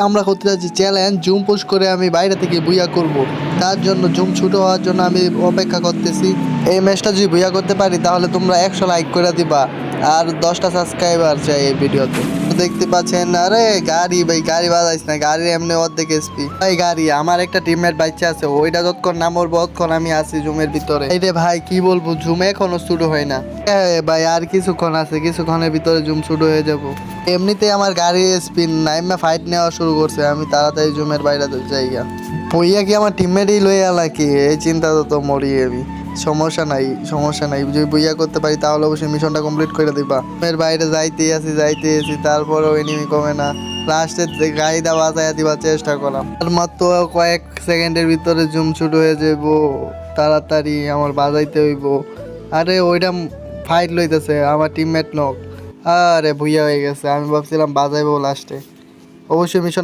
আমরা করতে যাচ্ছি চ্যালেঞ্জ জুম পুশ করে আমি বাইরে থেকে বুইয়া করব। তার জন্য জুম ছোট হওয়ার জন্য আমি অপেক্ষা করতেছি। এই ম্যাচটা যদি বুইয়া করতে পারি তাহলে তোমরা 100 লাইক করে দিবা আর 10টা সাবস্ক্রাইবার চাই এই ভিডিওতে। দেখতে পাচ্ছেন, আরে গাড়ি ভাই, গাড়ি বাজাইস না, গাড়ির এমনি অর্ধেক এসপি ভাই। গাড়ি আমার একটা টিমমেট বাচ্চা আছে, ওইটা যতক্ষণ না মরবো ততক্ষণ আমি আছি জুমের ভিতরে। এই রে ভাই কি বলবো, জুম এখনো শুরু হয় না। ভাই আর কিছুক্ষণ আছে, কিছুক্ষণের ভিতরে জুম শুরু হয়ে যাব। এমনিতে আমার গাড়ির স্পিন নাইমা ফাইট নেওয়া শুরু করছে, আমি তাড়াতাড়ি জুমের বাইরে জায়গা বইয়া কি আমার টিমমেটই লই আলা কি, এই চিন্তা তো মরি আমি। সমস্যা নাই, সমস্যা নাই, যদি বইয়া করতে পারি তাহলে অবশ্যই মিশনটা কমপ্লিট করে দিবা। এর বাইরে যাইতেই আছি তারপরেও এনিমি কমে না। লাস্টের গাড়িটা বাজায় দিবার চেষ্টা করলাম, আর মাত্র কয়েক সেকেন্ডের ভিতরে জুম শুরু হয়ে যাব। তাড়াতাড়ি আমার বাজাইতে হইব। আরে ওইটা ফাইট লইতেছে আমার টিমমেট নক। আরে ভুইয়া হয়ে গেছে, আমি ভাবছিলাম বাজাইবো লাস্টে। অবশ্যই মিশন